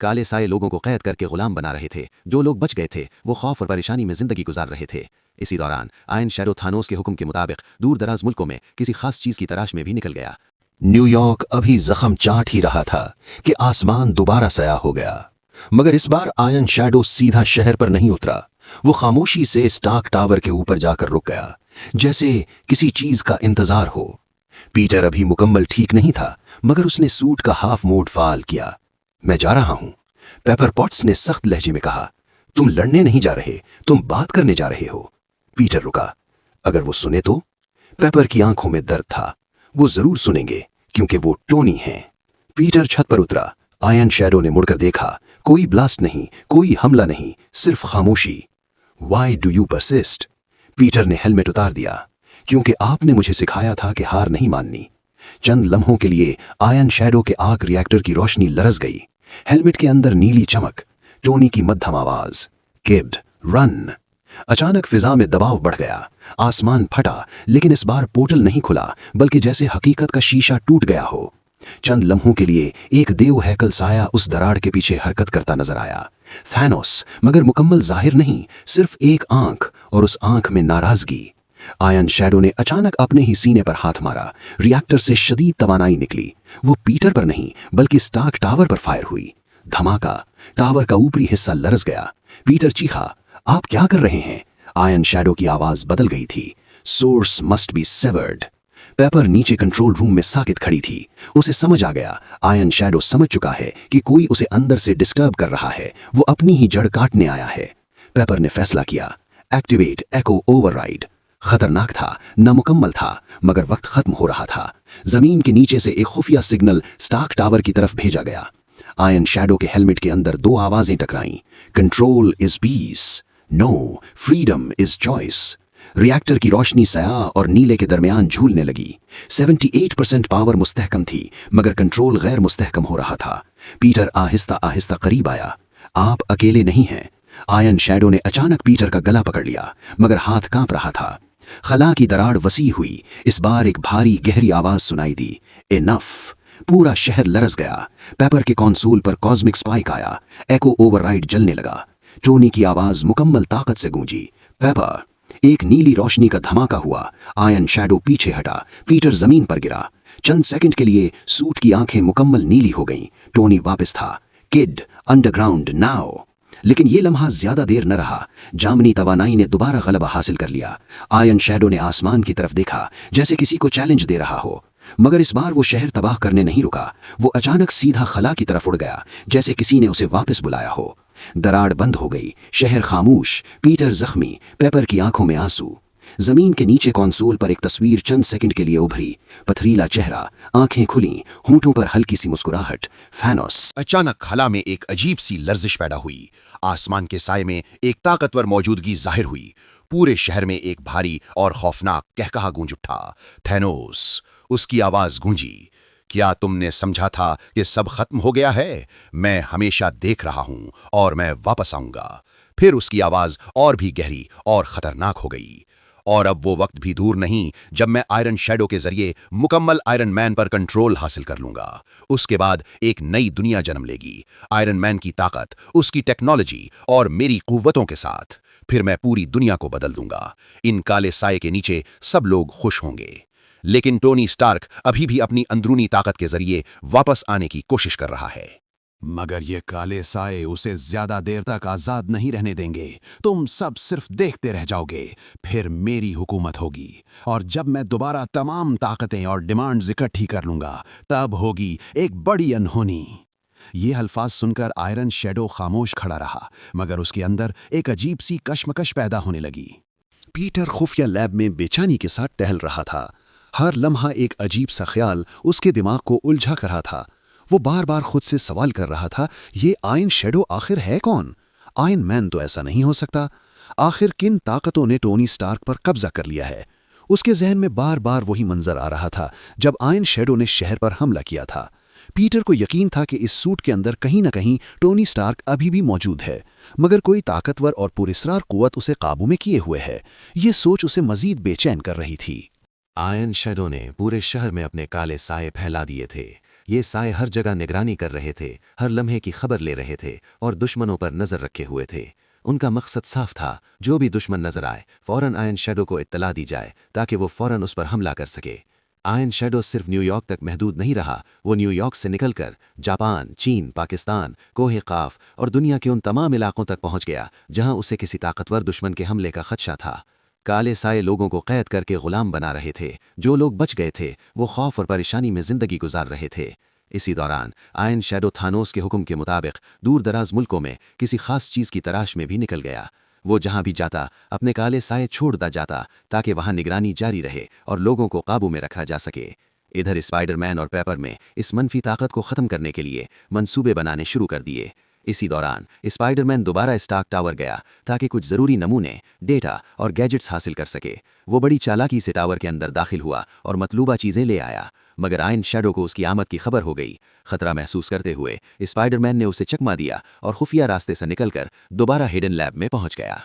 کالے سائے لوگوں کو قید کر کے غلام بنا رہے تھے۔ جو لوگ بچ گئے تھے وہ خوف اور پریشانی میں زندگی گزار رہے تھے۔ اسی دوران آئرن شیڈو تھانوس کے حکم کے مطابق دور دراز ملکوں میں کسی خاص چیز کی تلاش میں بھی نکل گیا۔ نیو یارک ابھی زخم چاٹ ہی رہا تھا کہ آسمان دوبارہ سیاہ ہو گیا، مگر اس بار آئرن شیڈو سیدھا شہر پر نہیں اترا۔ وہ خاموشی سے اسٹارک ٹاور کے اوپر جا کر رک گیا، جیسے کسی چیز کا انتظار ہو۔ پیٹر ابھی مکمل ٹھیک نہیں تھا، مگر اس نے سوٹ کا ہاف موڈ فعال کیا۔ میں جا رہا ہوں، پیپر پاٹس نے سخت لہجے میں کہا۔ تم لڑنے نہیں جا رہے، تم بات کرنے جا رہے ہو۔ پیٹر رکا۔ اگر وہ سنے تو؟ پیپر کی آنکھوں میں درد تھا۔ وہ ضرور سنیں گے کیونکہ وہ ٹونی ہیں۔ پیٹر چھت پر اترا۔ آئرن شیڈو نے مڑ کر دیکھا۔ کوئی بلاسٹ نہیں، کوئی حملہ نہیں، صرف خاموشی۔ Why do you persist? Peter نے ہیلمٹ اتار دیا۔ کیونکہ آپ نے مجھے سکھایا تھا کہ ہار نہیں ماننی۔ چند لمحوں کے لیے آئرن شیڈو کے آرک ریئیکٹر کی روشنی لرز گئی۔ ہیلمٹ کے اندر نیلی چمک، ٹونی کی مدھم آواز، کڈ رن۔ اچانک فضا میں دباؤ بڑھ گیا۔ آسمان پھٹا، لیکن اس بار پورٹل نہیں کھلا، بلکہ جیسے حقیقت کا شیشہ ٹوٹ گیا ہو۔ چند لمحوں کے لیے ایک دیو ہیکل سایہ اس دراڑ کے پیچھے حرکت کرتا نظر آیا۔ تھانوس، مگر مکمل ظاہر نہیں، صرف ایک آنکھ، اور اس آنکھ میں ناراضگی۔ آئرن شیڈو نے اچانک اپنے ہی سینے پر ہاتھ مارا۔ ریئیکٹر سے شدید توانائی نکلی۔ وہ پیٹر پر نہیں بلکہ اسٹارک ٹاور پر فائر ہوئی۔ دھماکہ، ٹاور کا اوپری حصہ لرز گیا۔ پیٹر چیخا، آپ کیا کر رہے ہیں؟ آئرن شیڈو کی آواز بدل گئی تھی، source must be severed. Paper نیچے کنٹرول روم میں ساکت کھڑی تھی۔ اسے سمجھ آ گیا، آئرن شیڈو سمجھ چکا ہے کہ کوئی اسے اندر سے ڈسٹرب کر رہا ہے، وہ اپنی ہی جڑ کاٹنے آیا ہے۔ پیپر نے فیصلہ کیا، ایکٹیویٹ ایکو اوور رائڈ۔ خطرناک تھا، نامکمل تھا، مگر وقت ختم ہو رہا تھا۔ زمین کے نیچے سے ایک خفیہ سگنل اسٹارک ٹاور کی طرف بھیجا گیا۔ آئرن شیڈو کے ہیلمٹ کے اندر دو آوازیں ٹکرائیں، control is peace, no freedom is choice. Reactor کی روشنی سیاہ اور نیلے کے درمیان جھولنے لگی۔ 78% پاور مستحکم تھی، مگر کنٹرول غیر مستحکم ہو رہا تھا۔ پیٹر آہستہ آہستہ قریب آیا۔ آپ اکیلے نہیں ہیں۔ آئرن شیڈو نے اچانک پیٹر کا گلا پکڑ لیا، مگر ہاتھ کانپ رہا تھا۔ خلا کی دراڑ وسیع ہوئی۔ اس بار ایک بھاری گہری آواز سنائی دی، انف۔ پورا شہر لرز گیا۔ پیپر کے کنسول پر کاسمک سپائک آیا۔ ایکو اوور رائڈ جلنے لگا۔ ٹونی کی آواز مکمل طاقت سے گونجی، پیپر۔ ایک نیلی روشنی کا دھماکہ ہوا۔ آئرن شیڈو پیچھے ہٹا۔ پیٹر زمین پر گرا۔ چند سیکنڈ کے لیے سوٹ کی آنکھیں مکمل نیلی ہو گئیں۔ ٹونی واپس تھا، کڈ انڈر گراؤنڈ ناؤ۔ لیکن یہ لمحہ زیادہ دیر نہ رہا۔ جامنی توانائی نے دوبارہ غلبہ حاصل کر لیا۔ آئرن شیڈو نے آسمان کی طرف دیکھا، جیسے کسی کو چیلنج دے رہا ہو، مگر اس بار وہ شہر تباہ کرنے نہیں رکا۔ وہ اچانک سیدھا خلا کی طرف اڑ گیا، جیسے کسی نے اسے واپس بلایا ہو۔ دراڑ بند ہو گئی، شہر خاموش، پیٹر زخمی، پیپر کی آنکھوں میں آنسو۔ زمین کے نیچے کنسول پر ایک تصویر چند سیکنڈ کے لیے ابھری، پتھریلا چہرہ، آنکھیں کھلیں، ہونٹوں پر ہلکی سی مسکراہٹ، تھانوس۔ اچانک خلا میں ایک عجیب سی لرزش پیدا ہوئی۔ آسمان کے سائے میں ایک طاقتور موجودگی ظاہر ہوئی۔ پورے شہر میں ایک بھاری اور خوفناک قہقہا گونج اٹھا، تھانوس۔ اس کی آواز گونجی، کیا تم نے سمجھا تھا کہ سب ختم ہو گیا ہے؟ میں ہمیشہ دیکھ رہا ہوں اور میں واپس آؤں گا۔ پھر اس کی آواز اور بھی گہری اور خطرناک ہو گئی۔ اور اب وہ وقت بھی دور نہیں جب میں آئرن شیڈو کے ذریعے مکمل آئرن مین پر کنٹرول حاصل کر لوں گا۔ اس کے بعد ایک نئی دنیا جنم لے گی، آئرن مین کی طاقت، اس کی ٹیکنالوجی اور میری قوتوں کے ساتھ۔ پھر میں پوری دنیا کو بدل دوں گا۔ ان کالے سائے کے نیچے سب لوگ خوش ہوں گے۔ لیکن ٹونی اسٹارک ابھی بھی اپنی اندرونی طاقت کے ذریعے واپس آنے کی کوشش کر رہا ہے۔ مگر یہ کالے سائے اسے زیادہ دیر تک آزاد نہیں رہنے دیں گے۔ تم سب صرف دیکھتے رہ جاؤ گے۔ پھر میری حکومت ہوگی، اور جب میں دوبارہ تمام طاقتیں اور ڈیمانڈز اکٹھی کر لوں گا، تب ہوگی ایک بڑی انہونی۔ یہ الفاظ سن کر آئرن شیڈو خاموش کھڑا رہا، مگر اس کے اندر ایک عجیب سی کشمکش پیدا ہونے لگی۔ پیٹر خفیہ لیب میں بے چینی کے ساتھ ٹہل رہا تھا۔ ہر لمحہ ایک عجیب سا خیال اس کے دماغ کو الجھا کر رہا تھا۔ وہ بار بار خود سے سوال کر رہا تھا، یہ آئرن شیڈو آخر ہے کون؟ آئرن مین تو ایسا نہیں ہو سکتا۔ آخر کن طاقتوں نے ٹونی اسٹارک پر قبضہ کر لیا ہے؟ اس کے ذہن میں بار بار وہی منظر آ رہا تھا جب آئرن شیڈو نے شہر پر حملہ کیا تھا۔ پیٹر کو یقین تھا کہ اس سوٹ کے اندر کہیں نہ کہیں ٹونی اسٹارک ابھی بھی موجود ہے، مگر کوئی طاقتور اور پراسرار قوت اسے قابو میں کیے ہوئے ہے۔ یہ سوچ اسے مزید بے چین کر رہی تھی۔ آئرن شیڈو نے پورے شہر میں اپنے کالے سائے پھیلا دیے تھے۔ ये साए हर जगह निगरानी कर रहे थे, हर लम्हे की खबर ले रहे थे और दुश्मनों पर नजर रखे हुए थे। उनका मकसद साफ था, जो भी दुश्मन नजर आए फौरन आयरन शैडो को इत्तला दी जाए ताकि वो फौरन उस पर हमला कर सके। आयरन शैडो सिर्फ न्यूयॉर्क तक महदूद नहीं रहा, वो न्यूयॉर्क से निकलकर जापान, चीन, पाकिस्तान, कोहे काफ और दुनिया के उन तमाम इलाकों तक पहुंच गया जहां उसे किसी ताकतवर दुश्मन के हमले का खदशा था। काले साए लोगों को कैद करके गुलाम बना रहे थे। जो लोग बच गए थे वो खौफ और परेशानी में जिंदगी गुजार रहे थे। इसी दौरान आयरन शैडो थानोस के हुक्म के मुताबिक दूर दराज मुल्कों में किसी खास चीज़ की तलाश में भी निकल गया। वो जहां भी जाता अपने काले साए छोड़ता जाता ताकि वहां निगरानी जारी रहे और लोगों को काबू में रखा जा सके। इधर स्पाइडरमैन और पेपर में इस मनफी ताकत को ख़त्म करने के लिए मंसूबे बनाने शुरू कर दिए। इसी दौरान स्पाइडरमैन दोबारा स्टार्क टावर गया ताकि कुछ ज़रूरी नमूने, डेटा और गैजेट्स हासिल कर सके। वो बड़ी चालाकी से टावर के अंदर दाखिल हुआ और मतलूबा चीज़ें ले आया, मगर आयरन शैडो को उसकी आमद की खबर हो गई। खतरा महसूस करते हुए स्पाइडरमैन ने उसे चकमा दिया और खुफिया रास्ते से निकलकर दोबारा हिडन लैब में पहुंच गया।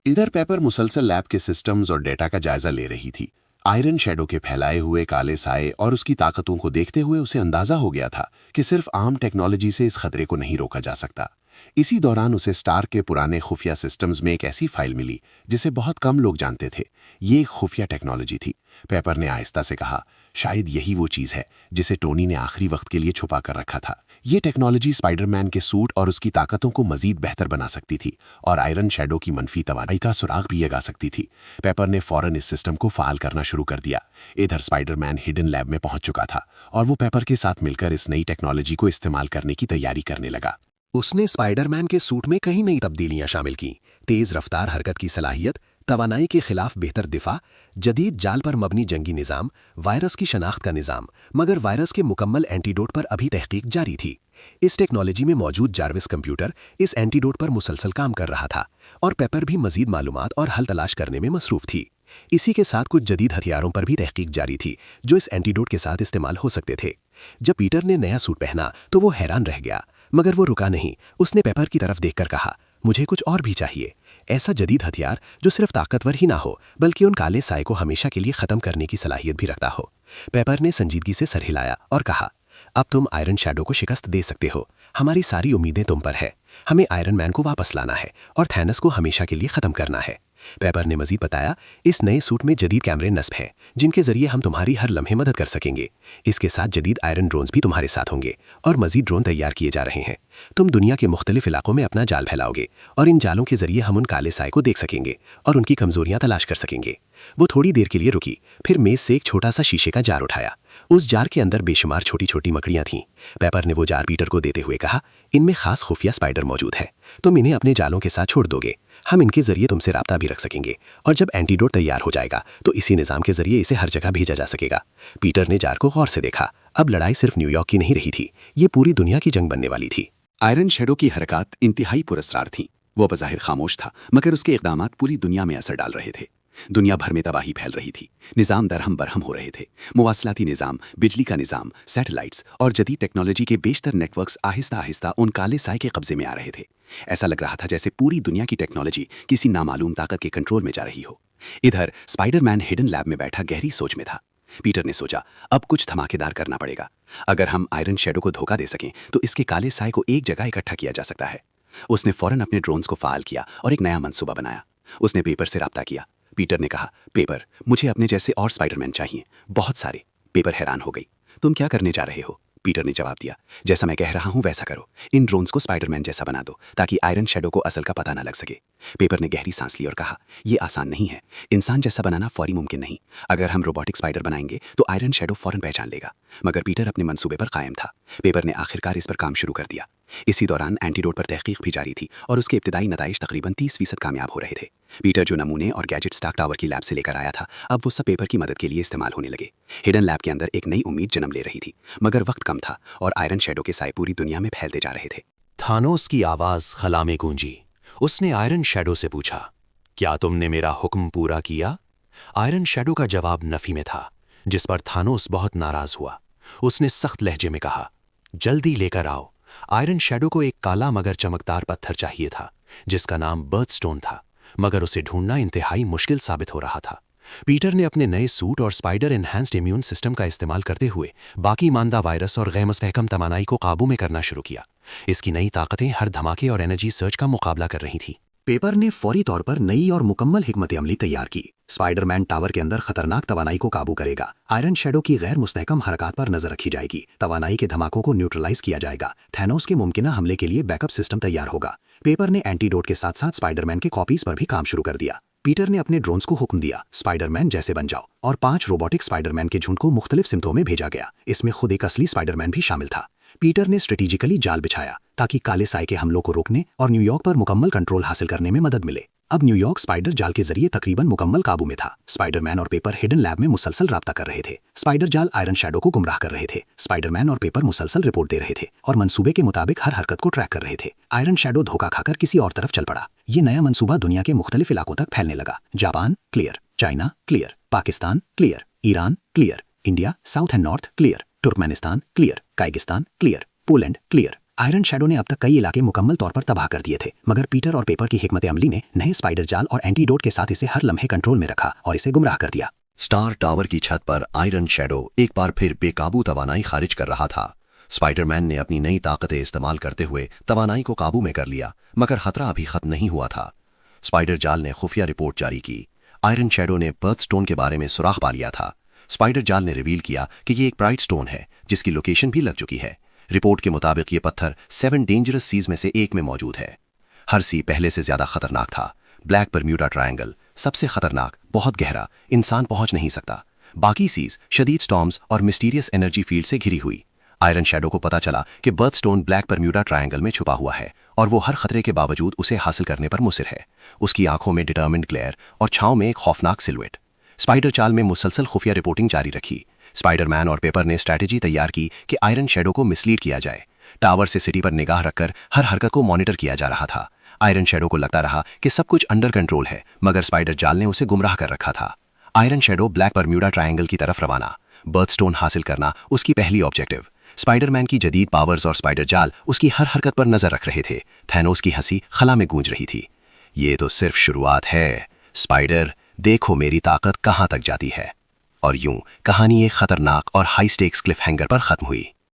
इधर पेपर मुसलसल लैब के सिस्टम्स और डेटा का जायजा ले रही थी। आयरन शैडो के फैलाए हुए काले साए और उसकी ताकतों को देखते हुए उसे अंदाजा हो गया था कि सिर्फ आम टेक्नोलॉजी से इस खतरे को नहीं रोका जा सकता। इसी दौरान उसे स्टार्क के पुराने खुफिया सिस्टम्स में एक ऐसी फाइल मिली जिसे बहुत कम लोग जानते थे। ये एक खुफिया टेक्नोलॉजी थी। पेपर ने आहिस्ता से कहा, शायद यही वो चीज़ है जिसे टोनी ने आखिरी वक्त के लिए छुपा कर रखा था। ये टेक्नोलॉजी स्पाइडरमैन के सूट और उसकी ताकतों को मजीद बेहतर बना सकती थी और आयरन शैडो की मनफी तवानाई का सुराग भी लगा सकती थी। पेपर ने फौरन इस सिस्टम को फाल करना शुरू कर दिया। इधर स्पाइडरमैन हिडन लैब में पहुंच चुका था और वो पेपर के साथ मिलकर इस नई टेक्नोलॉजी को इस्तेमाल करने की तैयारी करने लगा। उसने स्पाइडरमैन के सूट में कई नई तब्दीलियां शामिल की। तेज रफ्तार हरकत की सलाहियत, तवानाई के खिलाफ बेहतर दिफा, जदीद जाल पर मबनी जंगी निज़ाम, वायरस की शनाख्त का निज़ाम, मगर वायरस के मुकम्मल एंटीडोट पर अभी तहकीक जारी थी। इस टेक्नोलॉजी में मौजूद जार्विस कंप्यूटर इस एंटीडोट पर मुसलसल काम कर रहा था और पेपर भी मजीद मालूमात और हल तलाश करने में मसरूफ थी। इसी के साथ कुछ जदीद हथियारों पर भी तहकीक जारी थी जो इस एंटीडोट के साथ इस्तेमाल हो सकते थे। जब पीटर ने नया सूट पहना तो वो हैरान रह गया, मगर वो रुका नहीं। उसने पेपर की तरफ देखकर कहा, मुझे कुछ और भी चाहिए, ऐसा जदीद हथियार जो सिर्फ ताकतवर ही ना हो बल्कि उन काले साए को हमेशा के लिए ख़त्म करने की सलाहियत भी रखता हो। पेपर ने संजीदगी से सर हिलाया और कहा, अब तुम आयरन शैडो को शिकस्त दे सकते हो। हमारी सारी उम्मीदें तुम पर है। हमें आयरन मैन को वापस लाना है और थैनस को हमेशा के लिए ख़त्म करना है। पेपर ने मजीद बताया, इस नए सूट में जदीद कैमरे नस्ब हैं जिनके जरिए हम तुम्हारी हर लम्हे मदद कर सकेंगे। इसके साथ जदीद आयरन ड्रोन्स भी तुम्हारे साथ होंगे और मजीद ड्रोन तैयार किए जा रहे हैं। तुम दुनिया के मुख्तलिफ इलाकों में अपना जाल फैलाओगे और इन जालों के जरिए हम उन काले साए को देख सकेंगे और उनकी कमजोरियां तलाश कर सकेंगे। वो थोड़ी देर के लिए रुकी, फिर मेज से एक छोटा सा शीशे का जार उठाया। उस जार के अंदर बेशुमार छोटी छोटी मकड़ियां थीं। पेपर ने वो जार पीटर को देते हुए कहा, इनमें खास खुफिया स्पाइडर मौजूद है। तुम इन्हें अपने जालों के साथ छोड़ दोगे, हम इनके जरिए तुमसे राब्ता भी रख सकेंगे और जब एंटीडोट तैयार हो जाएगा तो इसी निज़ाम के जरिए इसे हर जगह भेजा जा सकेगा। पीटर ने जार को गौर से देखा। अब लड़ाई सिर्फ न्यूयॉर्क की नहीं रही थी, ये पूरी दुनिया की जंग बनने वाली थी। आयरन शैडो की हरकत इंतहाई पुरस्कार थीं। वो बज़ाहिर खामोश था, मगर उसके इक़दामात पूरी दुनिया में असर डाल रहे थे। दुनिया भर में तबाही फैल रही थी। निज़ाम दरहम बरहम हो रहे थे। मुवासलाती निज़ाम, बिजली का निज़ाम, सैटेलाइट्स और जदीद टेक्नोलॉजी के बेशतर नेटवर्क्स आहिस्ता आहिस्ता उन काले साए के कब्जे में आ रहे थे। ऐसा लग रहा था जैसे पूरी दुनिया की टेक्नोलॉजी किसी नामालूम ताकत के कंट्रोल में जा रही हो। इधर स्पाइडरमैन हिडन लैब में बैठा गहरी सोच में था। पीटर ने सोचा, अब कुछ धमाकेदार करना पड़ेगा। अगर हम आयरन शैडो को धोखा दे सकें तो इसके काले साए को एक जगह इकट्ठा किया जा सकता है। उसने फौरन अपने ड्रोन्स को फाल किया और एक नया मंसूबा बनाया। उसने पेपर से राब्ता किया। पीटर ने कहा, पेपर, मुझे अपने जैसे और स्पाइडरमैन चाहिए, बहुत सारे। पेपर हैरान हो गई। तुम क्या करने जा रहे हो? पीटर ने जवाब दिया, जैसा मैं कह रहा हूं वैसा करो। इन ड्रोन्स को स्पाइडरमैन जैसा बना दो ताकि आयरन शैडो को असल का पता न लग सके। पेपर ने गहरी सांस ली और कहा, यह आसान नहीं है। इंसान जैसा बनाना फौरी मुमकिन नहीं। अगर हम रोबोटिक स्पाइडर बनाएंगे तो आयरन शैडो फौरन पहचान लेगा। मगर पीटर अपने मंसूबे पर कायम था। पेपर ने आखिरकार इस पर काम शुरू कर दिया। इसी दौरान एंटीडोट पर तहकीक भी जारी थी और उसके इब्तिदाई नताइज तकरीबन 30% कामयाब हो रहे थे। पीटर जो नमूने और गैजेट स्टार्क टावर की लैब से लेकर आया था, अब वो सब पेपर की मदद के लिए इस्तेमाल होने लगे। हिडन लैब के अंदर एक नई उम्मीद जन्म ले रही थी, मगर वक्त कम था और आयरन शैडो के साए पूरी दुनिया में फैलते जा रहे थे। थानोस की आवाज खला में गूंजी। उसने आयरन शैडो से पूछा, क्या तुमने मेरा हुक्म पूरा किया? आयरन शैडो का जवाब नफी में था, जिस पर थानोस बहुत नाराज हुआ। उसने सख्त लहजे में कहा, जल्दी लेकर आओ। आयरन शैडो को एक काला मगर चमकदार पत्थर चाहिए था जिसका नाम बर्थस्टोन था, मगर उसे ढूंढना इंतहाई मुश्किल साबित हो रहा था। पीटर ने अपने नए सूट और स्पाइडर एनहांस्ड इम्यून सिस्टम का इस्तेमाल करते हुए बाकी मानदा वायरस और गैर मुस्तहकम तवानाई को काबू में करना शुरू किया। इसकी नई ताकतें हर धमाके और एनर्जी सर्च का मुकाबला कर रही थी। पेपर ने फौरी तौर पर नई और मुकम्मल हिकमत अमली तैयार की। स्पाइडरमैन टावर के अंदर खतरनाक तवानाई को काबू करेगा। आयरन शैडो की गैर मुस्तहकम हरकत पर नजर रखी जाएगी। तवानाई के धमाकों को न्यूट्रलाइज किया जाएगा। थैनोस के मुमकिन हमले के लिए बैकअप सिस्टम तैयार होगा। पेपर ने एंटीडोट के साथ साथ स्पाइडरमैन के कॉपीज पर भी काम शुरू कर दिया। पीटर ने अपने ड्रोन्स को हुक्म दिया, स्पाइडरमैन जैसे बन जाओ, और 5 रोबोटिक स्पाइडरमैन के झुंड को मुख्तलिफ सिमतों में भेजा गया। इसमें खुद एक असली स्पाइडरमैन भी शामिल था। पीटर ने स्ट्रेटेजिकली जाल बिछाया ताकि काले साए के हमलों को रोकने और न्यूयॉर्क पर मुकम्मल कंट्रोल हासिल करने में मदद मिले। अब न्यूयॉर्क स्पाइडर जाल के जरिए तकरीबन मुकम्मल काबू में था। स्पाइडरमैन और पेपर हिडन लैब में मुसलसल राब्ता कर रहे थे। स्पाइडर जाल आयरन शैडो को गुमराह कर रहे थे। स्पाइडरमैन और पेपर मुसलसल रिपोर्ट दे रहे थे और मंसूबे के मुताबिक हर हरकत को ट्रैक कर रहे थे। आयरन शैडो धोखा खाकर किसी और तरफ चल पड़ा। ये नया मंसूबा दुनिया के मुख्तलिफ इलाकों तक फैलने लगा। Japan clear, China clear, Pakistan clear, Iran clear, India south and north clear, Turkmenistan clear, Kyrgyzstan clear, Poland clear. Iron shadow ने अब तक कई इलाके मुकम्मल तौर पर तबाह कर दिए थे, मगर पीटर और पेपर की हिकमत अमली ने नए स्पाइडर जाल और एंटीडोट के साथ इसे हर लम्हे कंट्रोल में रखा और इसे गुमराह कर दिया। स्टार टावर की छत पर आयरन शैडो एक बार फिर बेकाबू तवानाई खारिज कर रहा था। स्पाइडरमैन ने अपनी नई ताकतें इस्तेमाल करते हुए तवानाई को काबू में कर लिया, मगर खतरा अभी खत्म नहीं हुआ था। स्पाइडर जाल ने खुफिया रिपोर्ट जारी की। आयरन शैडो ने बर्थ स्टोन के बारे में सुराख पा लिया था। स्पाइडर जाल ने रिवील किया कि ये एक ब्राइट स्टोन है जिसकी लोकेशन भी लग चुकी है। रिपोर्ट के मुताबिक ये पत्थर 7 डेंजरस सीज में से एक में मौजूद है। हर सी पहले से ज्यादा खतरनाक था। ब्लैक बर्म्यूडा ट्रायंगल सबसे खतरनाक, बहुत गहरा, इंसान पहुंच नहीं सकता। बाकी सीज शदीद स्टॉर्म्स और मिस्टीरियस एनर्जी फील्ड से घिरी हुई। आयरन शैडो को पता चला कि birth stone black Bermuda triangle में छुपा हुआ है और वो हर खतरे के बावजूद उसे हासिल करने पर मुसिर है। उसकी आंखों में डिटर्मिन्ड ग्लेयर और छांव में एक खौफनाक सिलवेट। स्पाइडर चाल में मुसलसल खुफिया रिपोर्टिंग जारी रखी। स्पाइडरमैन और पेपर ने स्ट्रैटेजी तैयार की कि आयरन शैडो को मिसलीड किया जाए। टावर से सिटी पर निगाह रखकर हर हरकत को मॉनिटर किया जा रहा था। आयरन शैडो को लगता रहा कि सब कुछ अंडर कंट्रोल है, मगर स्पाइडर जाल ने उसे गुमराह कर रखा था। Iron shadow black Bermuda triangle की तरफ रवाना। बर्थ स्टोन हासिल करना उसकी पहली ऑब्जेक्टिव। स्पाइडरमैन की जदीद पावर्स और स्पाइडर जाल उसकी हर हरकत पर नजर रख रहे थे। थैनोस की हंसी खला में गूंज रही थी। ये तो सिर्फ शुरुआत है स्पाइडर, देखो मेरी ताकत कहां तक जाती है। और यूं कहानी एक खतरनाक और हाई स्टेक्स क्लिफ हैंगर पर खत्म हुई।